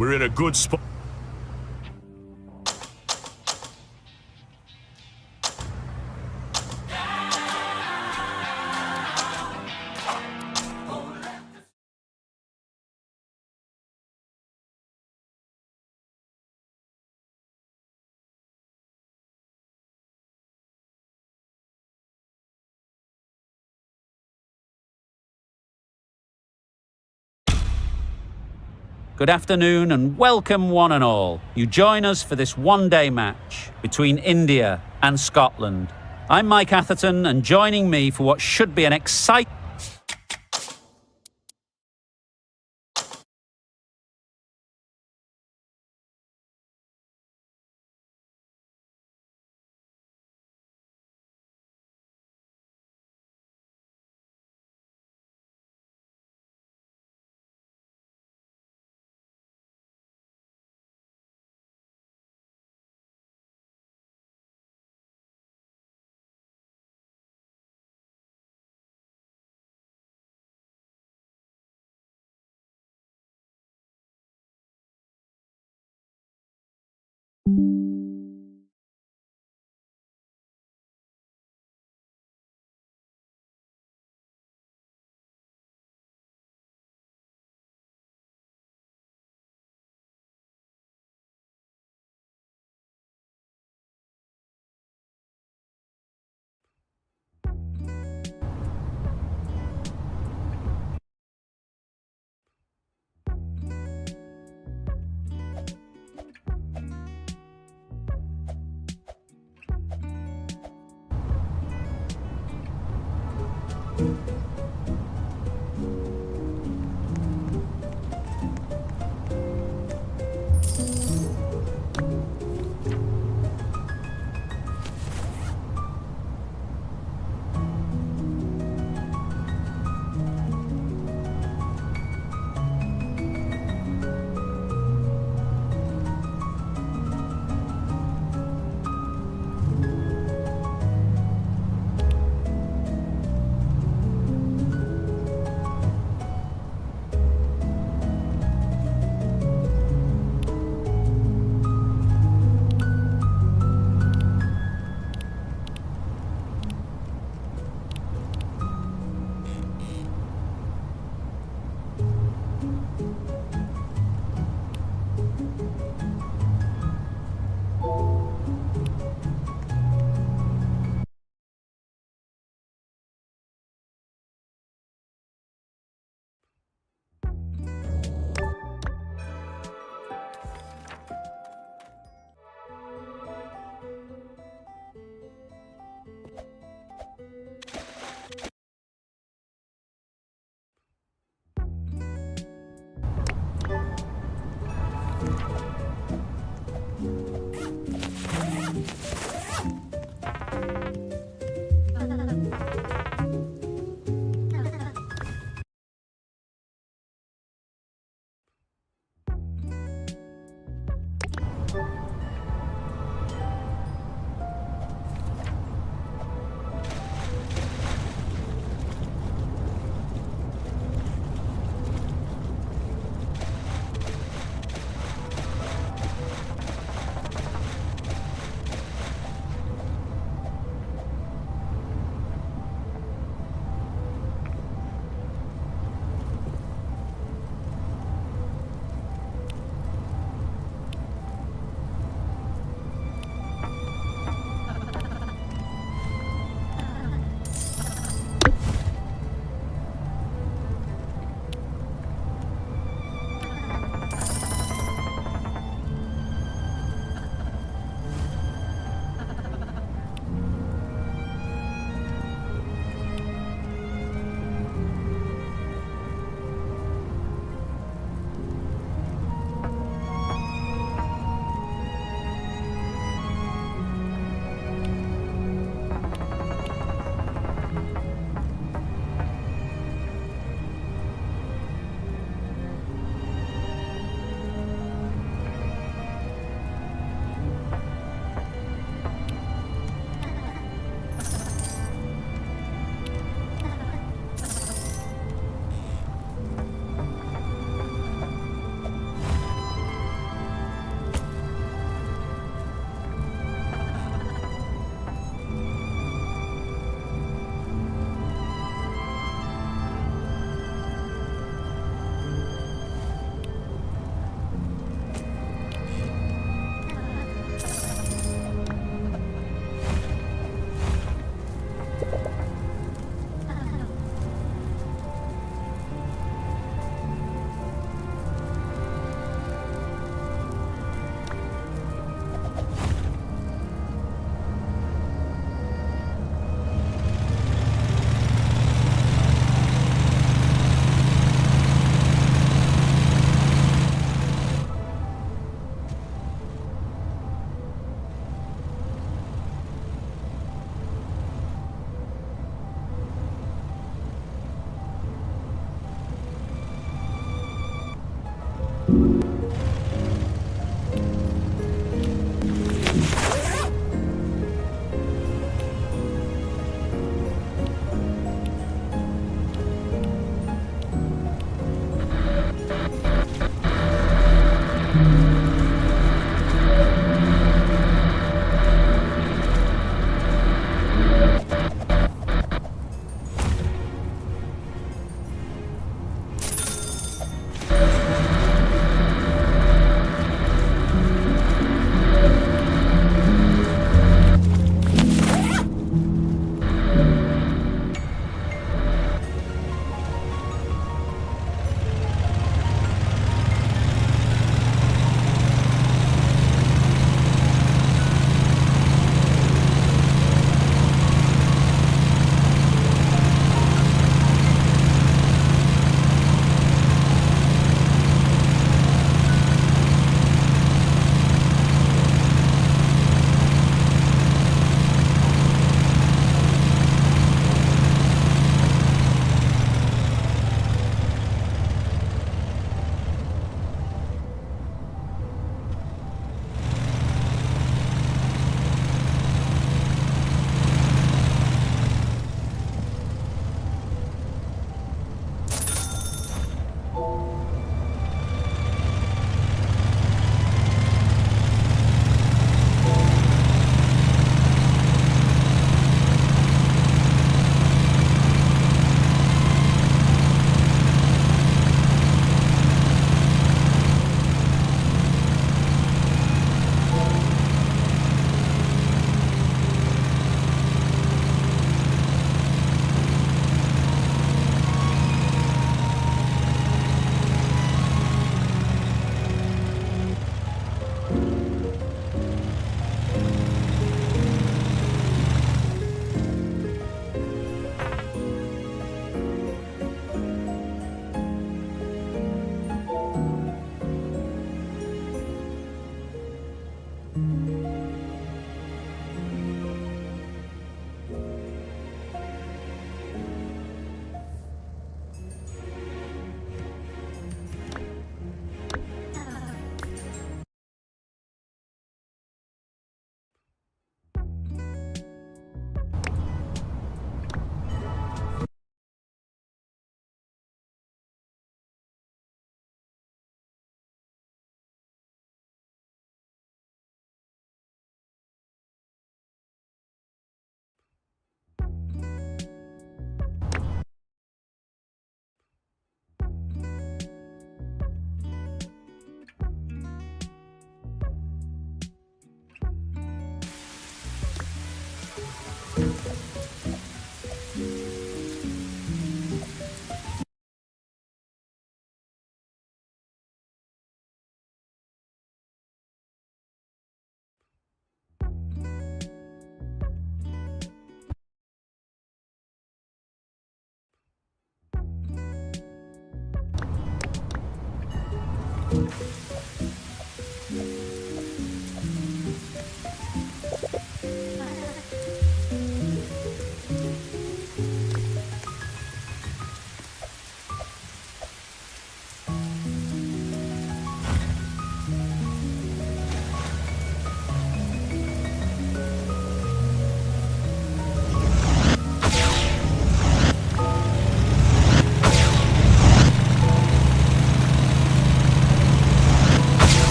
We're in a good spot. Good afternoon and welcome one and all. You join us for this one-day match between India and Scotland. I'm Mike Atherton, and joining me for what should be an exciting